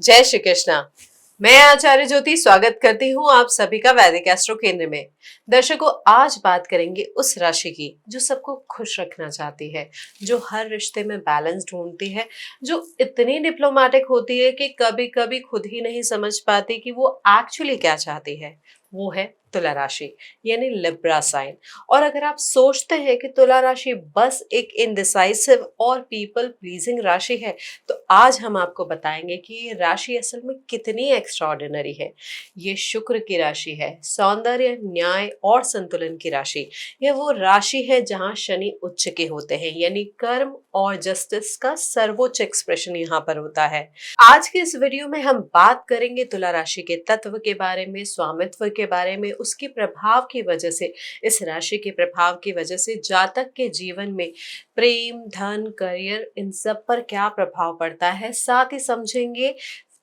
जय श्री कृष्णा। मैं आचार्य ज्योति स्वागत करती हूँ आप सभी का वैदिक एस्ट्रो केंद्र में। दर्शकों, आज बात करेंगे उस राशि की जो सबको खुश रखना चाहती है, जो हर रिश्ते में बैलेंस ढूंढती है, जो इतनी डिप्लोमेटिक होती है कि कभी कभी खुद ही नहीं समझ पाती कि वो एक्चुअली क्या चाहती है। वो है तुला राशि, यानी लिब्रा साइन। और अगर आप सोचते हैं कि तुला राशि बस एक इनडिसाइसिव और पीपल प्लीजिंग राशि है, तो आज हम आपको बताएंगे कि ये राशि असल में कितनी एक्स्ट्राऑर्डिनरी है। ये शुक्र की राशि है, सौंदर्य, न्याय और संतुलन की राशि। यह वो राशि है जहां शनि उच्च के होते हैं, यानी कर्म और जस्टिस का सर्वोच्च एक्सप्रेशन यहाँ पर होता है। आज के इस वीडियो में हम बात करेंगे तुला राशि के तत्व के बारे में, स्वामित्व के बारे में, उसके प्रभाव की वजह से, इस राशि के प्रभाव की वजह से जातक के जीवन में प्रेम, धन, करियर, इन सब पर क्या प्रभाव पड़ता है। साथ ही समझेंगे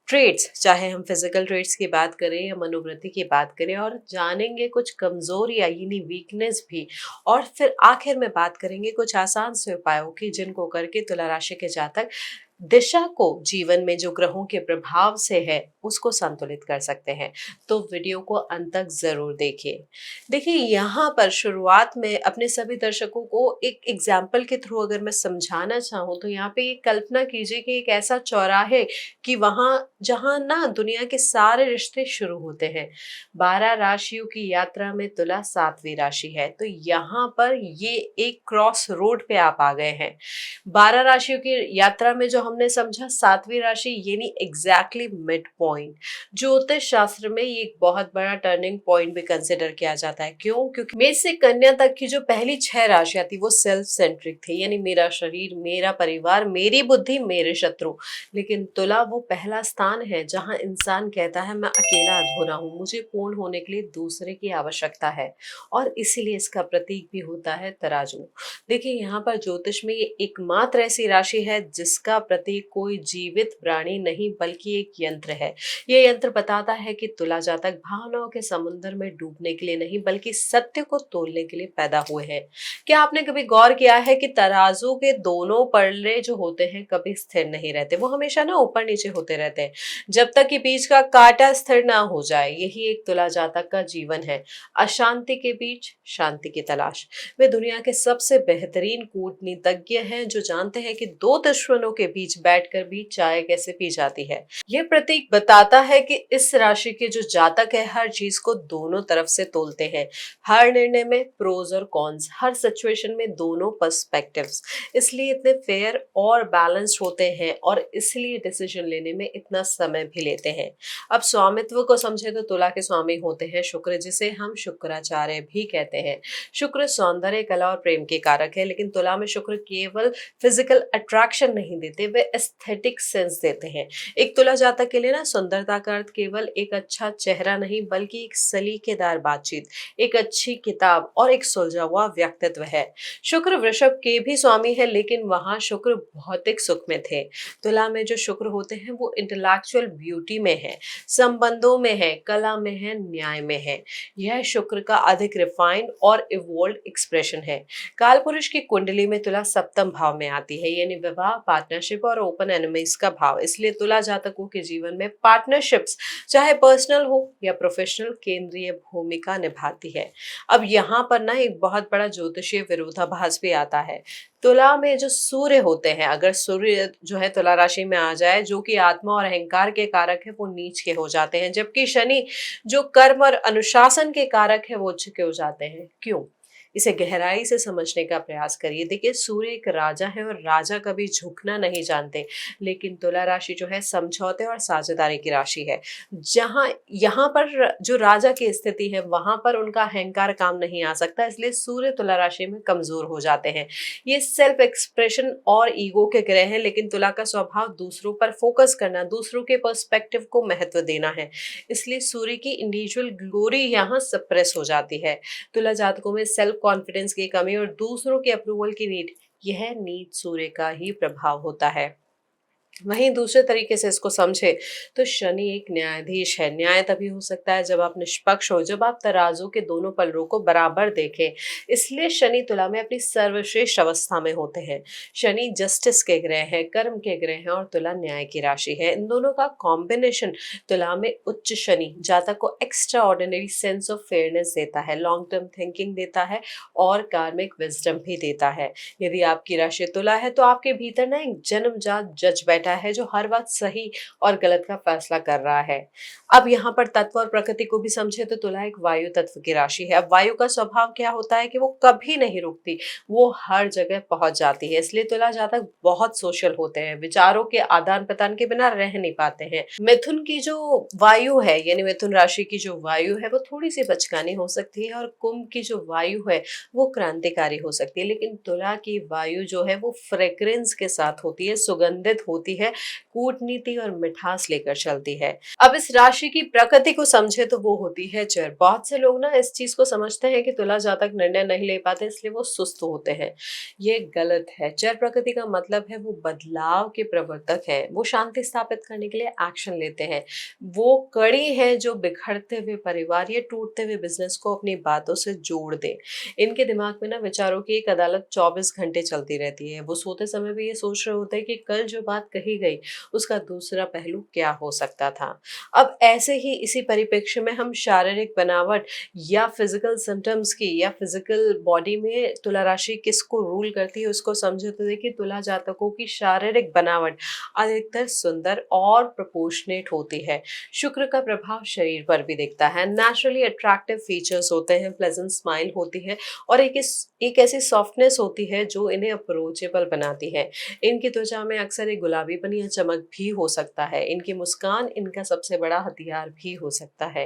ट्रेड्स, चाहे हम फिजिकल ट्रेड्स की बात करें या मनोवृत्ति की बात करें, और जानेंगे कुछ कमजोरियां यानी वीकनेस भी। और फिर आखिर में बात करेंगे कुछ आसान से उपायों की, जिनको करके तुला राशि के जातक दिशा को जीवन में जो ग्रहों के प्रभाव से है उसको संतुलित कर सकते हैं। तो वीडियो को अंत तक जरूर देखिए। देखिए, यहाँ पर शुरुआत में अपने सभी दर्शकों को एक एग्जाम्पल के थ्रू अगर मैं समझाना चाहूँ, तो यहाँ पे ये कल्पना कीजिए कि एक ऐसा चौराहे कि वहां जहां ना दुनिया के सारे रिश्ते शुरू होते हैं। 12 राशियों की यात्रा में तुला 7वीं राशि है, तो यहाँ पर ये एक क्रॉस रोड पे आप आ गए हैं। 12 राशियों की यात्रा में जो हमने समझा, 7वीं राशि यानी एग्जैक्टली मिड पॉइंट। ज्योतिष शास्त्र में ये एक बहुत बड़ा टर्निंग पॉइंट भी कंसिडर किया जाता है। क्यों? क्योंकि मेष से कन्या तक की जो पहली 6 राशियां थी वो सेल्फ सेंट्रिक थी, यानी मेरा शरीर, मेरा परिवार, मेरी बुद्धि, मेरे शत्रु। लेकिन तुला वो पहला स्थान है जहां इंसान कहता है मैं अकेला अधूरा हूं, मुझे पूर्ण होने के लिए दूसरे की आवश्यकता है। और इसीलिए इसका प्रतीक भी होता है तराजू। देखिए, यहाँ पर ज्योतिष में ये एकमात्र ऐसी राशि है जिसका प्रतीक कोई जीवित प्राणी नहीं बल्कि एक यंत्र है। ये यंत्र बताता है कि तुला जातक भावनाओं के समुद्र में डूबने के लिए नहीं बल्कि सत्य को तोलने के लिए पैदा हुए हैं। क्या आपने कभी गौर किया है कि तराजू के दोनों पल्ले जो होते हैं कभी स्थिर नहीं रहते, वो हमेशा ना ऊपर नीचे होते रहते हैं, जब तक कि बीच का कांटा स्थिर ना हो जाए। यही एक तुला जातक का जीवन है, अशांति के बीच शांति की तलाश। वे दुनिया के सबसे बेहतरीन कूटनीतिज्ञ हैं, जो जानते हैं कि दो दुश्मनों के बीच बैठकर भी चाय कैसे पी जाती है। यह प्रतीक बताता है कि इस राशि के जो जातक है हर चीज को दोनों तरफ से तोलते हैं। हर निर्णय में प्रोज और कॉन्स, हर सिचुएशन में दोनों पर्सपेक्टिव्स, इसलिए इतने फेयर और बैलेंस्ड होते हैं और इसलिए डिसीजन लेने में इतना समय भी लेते हैं। अब स्वामित्व को समझे तो तुला के स्वामी होते हैं शुक्र, जिसे हम शुक्राचार्य भी कहते हैं। शुक्र सौंदर्य, कला और प्रेम के कारक है, लेकिन तुला में शुक्र केवल फिजिकल अट्रैक्शन नहीं देते, वे एस्थेटिक सेंस देते हैं। एक तुला जातक के लिए ना सुंदरता का अर्थ केवल एक अच्छा चेहरा नहीं बल्कि एक सलीकेदार बातचीत, एक अच्छी किताब और एक सुलझा हुआ व्यक्तित्व है। शुक्र वृषभ के भी स्वामी है, लेकिन वहां शुक्र भौतिक सुख में थे। तुला में जो शुक्र होते हैं वो इंटेलेक्चुअल ब्यूटी में है, संबंधों में है, कला में है, न्याय में है। यह शुक्र का अधिक रिफाइंड और इवोल्व एक्सप्रेशन है। काल पुरुष की कुंडली में तुला सप्तम भाव में आती है, यानी विवाह, पार्टनरशिप और ओपन एनिमीज का भाव। इसलिए तुला जातकों के जीवन में पार्टनरशिप्स, चाहे पर्सनल हो या प्रोफेशनल, केंद्रीय भूमिका निभाती है। अब यहाँ पर ना एक बहुत बड़ा ज्योतिषीय विरोधाभास भी आता है। तुला में जो सूर्य होते हैं, अगर सूर्य जो है तुला राशि में आ जाए, जो कि आत्मा और अहंकार के कारक है, वो नीच के हो जाते हैं, जबकि शनि जो कर्म और अनुशासन के कारक है वो उच्च के हो जाते हैं। क्यों? इसे गहराई से समझने का प्रयास करिए। देखिए, सूर्य एक राजा है और राजा कभी झुकना नहीं जानते, लेकिन तुला राशि जो है समझौते और साझेदारी की राशि है। जहां यहाँ पर जो राजा की स्थिति है वहां पर उनका अहंकार काम नहीं आ सकता, इसलिए सूर्य तुला राशि में कमजोर हो जाते हैं। ये सेल्फ एक्सप्रेशन और ईगो के ग्रह हैं, लेकिन तुला का स्वभाव दूसरों पर फोकस करना, दूसरों के पर्सपेक्टिव को महत्व देना है। इसलिए सूर्य की इंडिविजुअल ग्लोरी यहाँ सप्रेस हो जाती है। तुला जातकों में सेल्फ कॉन्फिडेंस की कमी और दूसरों के अप्रूवल की नीड, यह नीड सूर्य का ही प्रभाव होता है। वहीं दूसरे तरीके से इसको समझे तो शनि एक न्यायाधीश है। न्याय तभी हो सकता है जब आप निष्पक्ष हो, जब आप तराजू के दोनों पलड़ों को बराबर देखें। इसलिए शनि तुला में अपनी सर्वश्रेष्ठ अवस्था में होते हैं। शनि जस्टिस के ग्रह हैं, कर्म के ग्रह हैं और तुला न्याय की राशि है। इन दोनों का कॉम्बिनेशन तुला में उच्च शनि जातक को extra ordinary sense of fairness देता है, लॉन्ग टर्म थिंकिंग देता है और कार्मिक विजडम भी देता है। यदि आपकी राशि तुला है तो आपके भीतर ना एक जन्मजात जज बैठा है जो हर वक्त सही और गलत का फैसला कर रहा है। अब यहाँ पर तत्व और प्रकृति को भी समझे तो तुला एक वायु तत्व की राशि है। अब वायु का स्वभाव क्या होता है कि वो कभी नहीं रुकती, वो हर जगह पहुंच जाती है। इसलिए तुला जातक बहुत सोशल होते हैं, विचारों के आदान प्रदान के बिना रह नहीं पाते हैं। मिथुन की जो वायु है, यानी मिथुन राशि की जो वायु है वो थोड़ी सी बचकानी हो सकती है और कुंभ की जो वायु है वो क्रांतिकारी हो सकती है। लेकिन तुला की वायु जो है वो फ्रेग्रेंस के साथ होती है, सुगंधित होती है, कूटनीति और मिठास लेकर चलती है। अब इस राशि की प्रकृति को समझे तो वो होती है चर। बहुत से लोग ना इस चीज को समझते हैं कि तुला जातक निर्णय नहीं ले पाते इसलिए वो सुस्त होते हैं। ये गलत है। चर प्रकृति का मतलब है वो बदलाव के प्रवर्तक है, वो शांति स्थापित करने के लिए एक्शन लेते हैं। वो कड़ी है जो बिखरते हुए परिवार या टूटते हुए बिजनेस को अपनी बातों से जोड़ दे। इनके दिमाग में ना विचारों की एक अदालत 24 घंटे चलती रहती है। वो सोते समय भी ये सोच रहे होते हैं कि कल जो बात कही गई उसका दूसरा पहलू क्या हो सकता था। अब ऐसे ही इसी परिप्रेक्ष्य में हम शारीरिक बनावट या फिजिकल सिम्टम्स की या फिजिकल बॉडी में तुला राशि किसको रूल करती है उसको समझे तो देखिए तुला जातकों की शारीरिक बनावट अधिकतर सुंदर और प्रोपोर्शनेट होती है। शुक्र का प्रभाव शरीर पर भी दिखता है। नेचुरली अट्रैक्टिव फीचर्स होते हैं, प्लेजेंट स्माइल होती है और एक ऐसी सॉफ्टनेस होती है जो इन्हें अप्रोचेबल बनाती है। इनकी त्वचा में अक्सर एक गुलाबीपन या चमक भी हो सकता है। इनकी मुस्कान इनका सबसे बड़ा हथियार भी हो सकता है।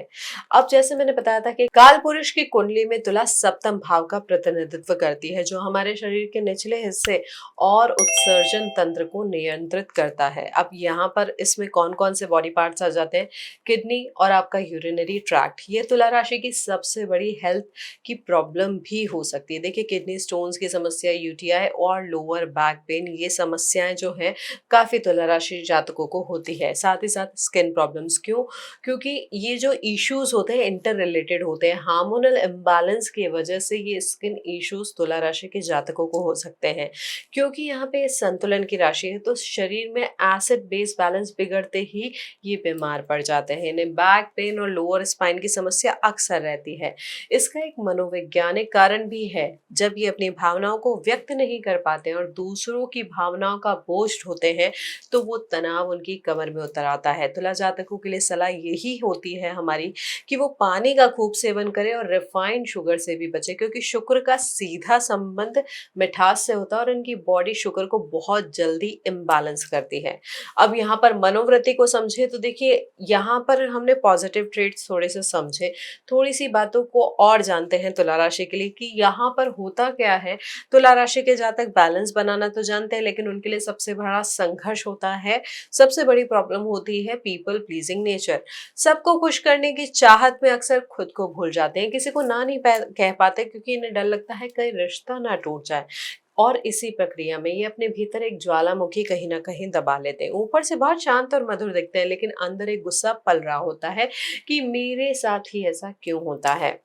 अब जैसे मैंने बताया था कि काल पुरुष की कुंडली में तुला सप्तम भाव का प्रतिनिधित्व करती है जो हमारे शरीर के निचले हिस्से और उत्सर्जन तंत्र को नियंत्रित करता है। अब यहाँ पर इसमें कौन कौन से बॉडी पार्ट्स आ जाते हैं? किडनी और आपका यूरिनरी ट्रैक्ट। ये तुला राशि की सबसे बड़ी हेल्थ की प्रॉब्लम भी हो सकती है। देखिए किडनी स्टोन्स की समस्या, यूटीआई और लोअर बैक पेन, ये समस्याएं जो है काफी तुला राशि जातकों को होती है। साथ ही साथ स्किन प्रॉब्लम्स। क्यों? क्योंकि ये जो इश्यूज होते हैं इंटर रिलेटेड होते हैं। हार्मोनल इम्बैलेंस की वजह से ये स्किन इश्यूज तुला राशि के जातकों को हो सकते हैं। क्योंकि यहाँ पे संतुलन की राशि है तो शरीर में एसिड बेस बैलेंस बिगड़ते ही ये बीमार पड़ जाते हैं। इन्हें बैक पेन और लोअर स्पाइन की समस्या अक्सर रहती है। इसका एक मनोवैज्ञानिक कारण भी है। जब ये अपनी भावनाओं को व्यक्त नहीं कर पाते हैं और दूसरों की भावनाओं का बोझ ढोते हैं तो वो तनाव उनकी कमर में उतर आता है। तुला जातकों के लिए सलाह यही होती है हमारी कि वो पानी का खूब सेवन करें और रिफाइंड शुगर से भी बचे, क्योंकि शुक्र का सीधा संबंध मिठास से होता है और इनकी बॉडी शुगर को बहुत जल्दी इम्बैलेंस करती है। अब यहाँ पर मनोवृत्ति को समझे तो देखिए यहाँ पर हमने पॉजिटिव ट्रेड्स थोड़े से समझे, थोड़ी सी बातों को और जानते हैं तुला राशि के लिए कि यहाँ पर होता क्या है। तुला राशि के जातक बैलेंस बनाना तो जानते हैं लेकिन उनके लिए सबसे बड़ा संघर्ष होता है, सबसे बड़ी प्रॉब्लम होती है पीपल प्लीजिंग नेचर। सबको खुश करने की चाहत में अक्सर खुद को भूल जाते हैं, किसी को ना नहीं कह पाते क्योंकि इन्हें डर लगता है कहीं रिश्ता ना टूट जाए। और इसी प्रक्रिया में ये अपने भीतर एक ज्वालामुखी कहीं ना कहीं दबा लेते हैं। ऊपर से बहुत शांत और मधुर दिखते हैं लेकिन अंदर एक गुस्सा पल रहा होता है कि मेरे साथ ही ऐसा क्यों होता है।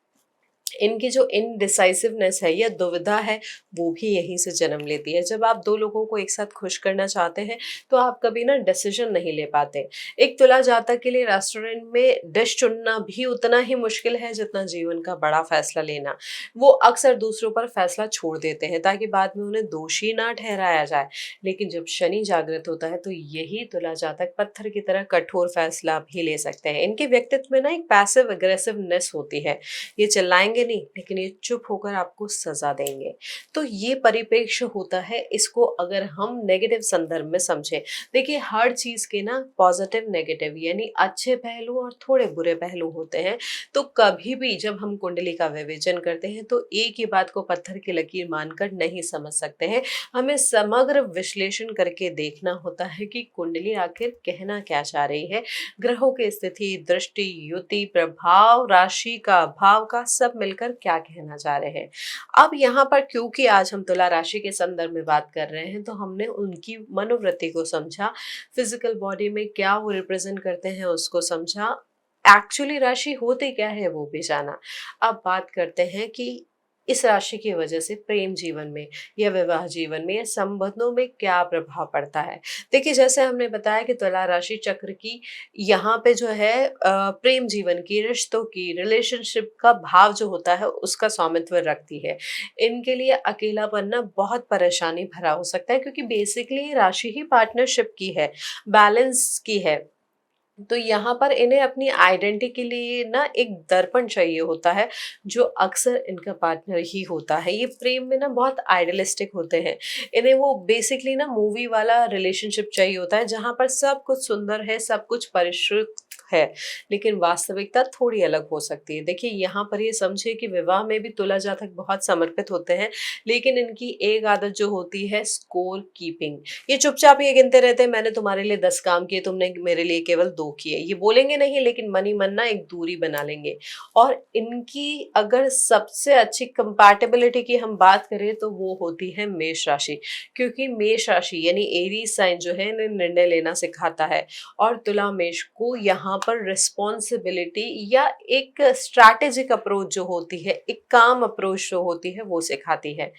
इनकी जो इनडिसाइसिवनेस है या दुविधा है वो भी यहीं से जन्म लेती है। जब आप दो लोगों को एक साथ खुश करना चाहते हैं तो आप कभी ना डिसीजन नहीं ले पाते। एक तुला जातक के लिए रेस्टोरेंट में डिश चुनना भी उतना ही मुश्किल है जितना जीवन का बड़ा फैसला लेना। वो अक्सर दूसरों पर फैसला छोड़ देते हैं ताकि बाद में उन्हें दोषी ना ठहराया जाए। लेकिन जब शनि जागृत होता है तो यही तुला जातक पत्थर की तरह कठोर फैसला भी ले सकते हैं। इनके व्यक्तित्व में ना एक पैसिव अग्रेसिवनेस होती है। ये चिल्लाएंगे नहीं लेकिन ये चुप होकर आपको सजा देंगे। तो ये परिप्रेक्ष्य होता है। इसको अगर हम नेगेटिव संदर्भ में समझें, देखिए हर चीज के ना पॉजिटिव नेगेटिव यानी अच्छे पहलू और थोड़े बुरे पहलू होते हैं। तो कभी भी जब हम कुंडली का विवेचन करते हैं तो एक ही बात को पत्थर की लकीर मानकर नहीं समझ सकते हैं। हमें समग्र विश्लेषण करके देखना होता है कि कुंडली आखिर कहना क्या चाह रही है। ग्रहों की स्थिति, दृष्टि, युति, प्रभाव, राशि का, भाव का सब मिलकर क्या कहना चाह रहे हैं। अब यहाँ पर क्योंकि आज हम तुला राशि के संदर्भ में बात कर रहे हैं, तो हमने उनकी मनोवृत्ति को समझा, फिजिकल बॉडी में क्या वो रिप्रेजेंट करते हैं उसको समझा, एक्चुअली राशि होती क्या है वो भी जाना। अब बात करते हैं कि इस राशि की वजह से प्रेम जीवन में या विवाह जीवन में या संबंधों में क्या प्रभाव पड़ता है। देखिए, जैसे हमने बताया कि तुला राशि चक्र की यहाँ पे जो है प्रेम जीवन की, रिश्तों की, रिलेशनशिप का भाव जो होता है उसका स्वामित्व रखती है। इनके लिए अकेलापन ना बहुत परेशानी भरा हो सकता है, क्योंकि बेसिकली ये राशि ही पार्टनरशिप की है, बैलेंस की है। तो यहाँ पर इन्हें अपनी आइडेंटिटी के लिए ना एक दर्पण चाहिए होता है, जो अक्सर इनका पार्टनर ही होता है। ये प्रेम में ना बहुत आइडियलिस्टिक होते हैं। इन्हें वो बेसिकली ना मूवी वाला रिलेशनशिप चाहिए होता है, जहाँ पर सब कुछ सुंदर है, सब कुछ परिष्कृत है, लेकिन वास्तविकता थोड़ी अलग हो सकती है। देखिए, यहाँ पर ये समझिए कि विवाह में भी तुला जातक बहुत समर्पित होते हैं, लेकिन इनकी एक आदत जो होती है, स्कोर कीपिंग। ये चुपचाप ये गिनते रहते हैं, मैंने तुम्हारे लिए 10 काम किए, तुमने मेरे लिए केवल 2 किए। ये बोलेंगे नहीं, लेकिन मन ही मन ना एक दूरी बना लेंगे। और इनकी अगर सबसे अच्छी कंपैटिबिलिटी की हम बात करें, तो वो होती है मेष राशि। क्योंकि मेष राशि यानी एरीज साइन जो है, इन्हें निर्णय लेना सिखाता है, और तुला मेष को यहाँ पर रिस्पॉन्सिबिलिटी या एक स्ट्रैटेजिक अप्रोच जो होती है, एक काम अप्रोच जो होती है, वो सिखाती है।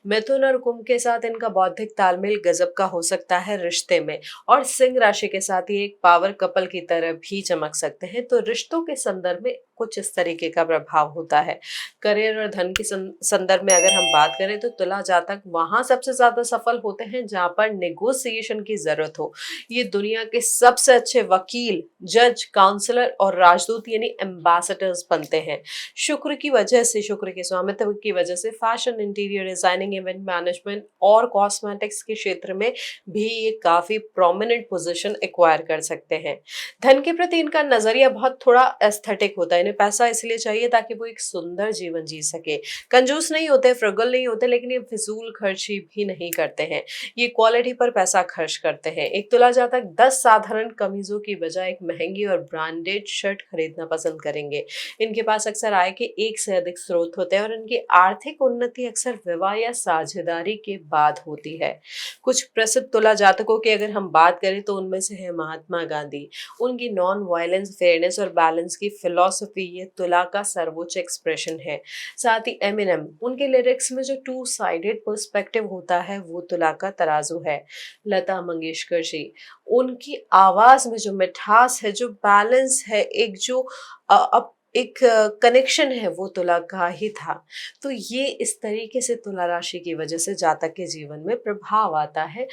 मिथुन और कुंभ के साथ इनका बौद्धिक तालमेल गजब का हो सकता है रिश्ते में, और सिंह राशि के साथ ये एक पावर कपल की तरह भी चमक सकते हैं। तो रिश्तों के संदर्भ में कुछ इस तरीके का प्रभाव होता है। करियर और धन के संदर्भ में अगर हम बात करें, तो तुला जातक वहां सबसे ज्यादा सफल होते हैं जहां पर नेगोशिएशन की जरूरत हो। ये दुनिया के सबसे अच्छे वकील, जज, काउंसलर और राजदूत यानी एम्बेसडर्स बनते हैं। शुक्र की वजह से, शुक्र के स्वामित्व की वजह से fashion, interior designing, event management और कॉस्मेटिक्स के क्षेत्र में भी ये काफी प्रोमिनेंट पोजीशन एक्वायर कर सकते हैं। धन के प्रति इनका नजरिया बहुत थोड़ा एस्थेटिक होता है। इन्हें पैसा इसलिए चाहिए ताकि वो एक सुंदर जीवन जी सके। कंजूस नहीं होते, फ्रगल नहीं होते, लेकिन ये फिजूल खर्ची भी नहीं करते हैं। ये क्वालिटी पर पैसा खर्च करते हैं। एक तुला जातक 10 साधारण कमीजों की बजाय एक महंगी और ब्रांडेड शर्ट खरीदना पसंद करेंगे। इनके पास अक्सर आय के एक से अधिक स्रोत होते हैं, और इनकी आर्थिक उन्नति अक्सर विवाह या साझेदारी के बाद होती है। कुछ प्रसिद्ध तुला जातकों की अगर हम बात करें, तो उनमें से है महात्मा गांधी। उनकी नॉन वायलेंस, फेयरनेस और बैलेंस की फिलॉसफी ये तुला का सर्वोच्च एक्सप्रेशन है। साथ ही एमिनेम, उनके लिरिक्स में जो टू साइडेड पर्सपेक्टिव होता है, वो तुला का तराजू है। लता मंगेशकर जी, उनकी आवाज में जो मिठास है, जो बैलेंस है, एक जो अब एक कनेक्शन है, वो तुला का ही था। तो ये इस तरीके से तुला राशि की वजह से जातक के जीवन में प्रभाव आता है।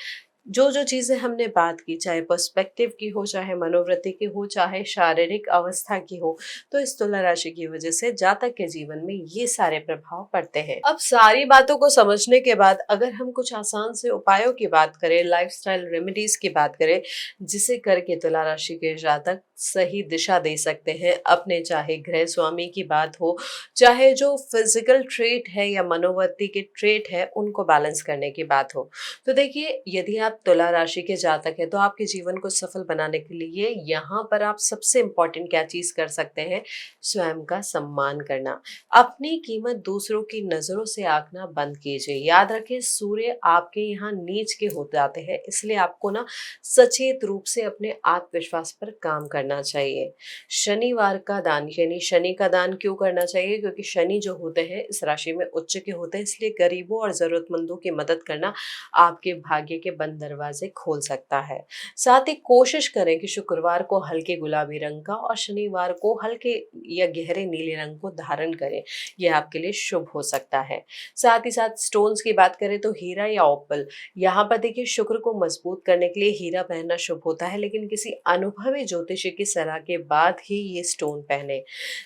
जो जो चीजें हमने बात की, चाहे पर्सपेक्टिव की हो, चाहे मनोवृत्ति की हो, चाहे शारीरिक अवस्था की हो, तो इस तुला राशि की वजह से जातक के जीवन में ये सारे प्रभाव पड़ते हैं। अब सारी बातों को समझने के बाद अगर हम कुछ आसान से उपायों की बात करें, लाइफस्टाइल रेमेडीज की बात करें, जिसे करके तुला राशि के जातक सही दिशा दे सकते हैं अपने, चाहे गृह स्वामी की बात हो, चाहे जो फिजिकल ट्रेट है या मनोवृत्ति के ट्रेट है, उनको बैलेंस करने की बात हो। तो देखिए, यदि आप तुला राशि के जातक हैं, तो आपके जीवन को सफल बनाने के लिए यहाँ पर आप सबसे इम्पोर्टेंट क्या चीज कर सकते हैं? स्वयं का सम्मान करना। अपनी कीमत दूसरों की नजरों से आंकना बंद कीजिए। याद रखें, सूर्य आपके यहाँ नीच के हो जाते हैं, इसलिए आपको ना सचेत रूप से अपने आत्मविश्वास पर काम करना चाहिए। शनिवार का दान, यानी शनि का दान क्यों करना चाहिए? क्योंकि शनि जो होते हैं इस राशि में उच्च के होते हैं, इसलिए गरीबों और जरूरतमंदों की मदद करना आपके भाग्य के बंद दरवाजे खोल सकता है। साथ ही कोशिश करें कि शुक्रवार को हल्के गुलाबी रंग का और शनिवार को हल्के या गहरे नीले रंग को धारण करें। यह आपके लिए शुभ हो सकता है। साथ ही साथ स्टोन्स की बात करें, तो हीरा या ओपल, यहाँ पर देखिए, शुक्र को मजबूत करने के लिए हीरा पहनना शुभ होता है, लेकिन किसी अनुभवी ज्योतिषी की सलाह के बाद ही ये स्टोन पहने।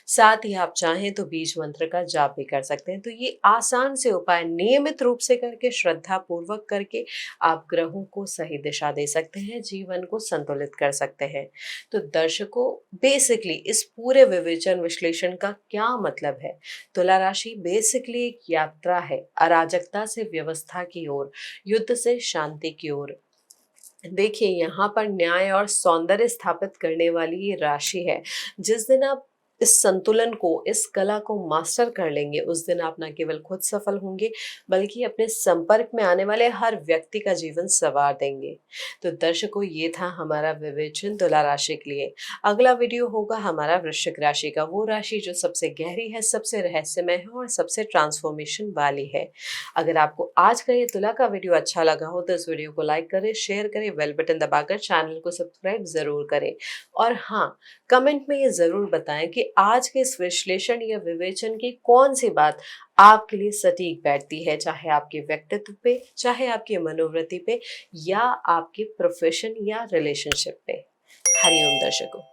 साथ ही आप चाहें तो बीज मंत्र का जाप भी कर सकते हैं। तो ये आसान से उपाय नियमित रूप से करके, श्रद्धा पूर्वक करके आप ग्रहों को सही दिशा दे सकते हैं, जीवन को संतुलित कर सकते हैं। तो दर्शकों, बेसिकली इस पूरे विवेचन विश्लेषण का क्या मतलब है? तुला राशि बेसिकली एक यात्रा है, अराजकता से व्यवस्था की ओर, युद्ध से शांति की ओर। देखिए, यहाँ पर न्याय और सौंदर्य स्थापित करने वाली ये राशि है। जिस दिन आप इस संतुलन को, इस कला को मास्टर कर लेंगे, उस दिन आप न केवल खुद सफल होंगे बल्कि अपने संपर्क में आने वाले हर व्यक्ति का जीवन संवार देंगे। तो दर्शकों, ये था हमारा विवेचन तुला राशि के लिए। अगला वीडियो होगा हमारा वृश्चिक राशि का, वो राशि जो सबसे गहरी है, सबसे रहस्यमय है और सबसे ट्रांसफॉर्मेशन वाली है। अगर आपको आज का ये तुला का वीडियो अच्छा लगा हो तो इस वीडियो को लाइक करें, शेयर करें, बेल बटन दबाकर चैनल को सब्सक्राइब जरूर करें। और हाँ, कमेंट में ये जरूर बताएं कि आज के इस विश्लेषण या विवेचन की कौन सी बात आपके लिए सटीक बैठती है, चाहे आपके व्यक्तित्व पे, चाहे आपकी मनोवृत्ति पे, या आपके प्रोफेशन या रिलेशनशिप पे। हरिओम दर्शकों।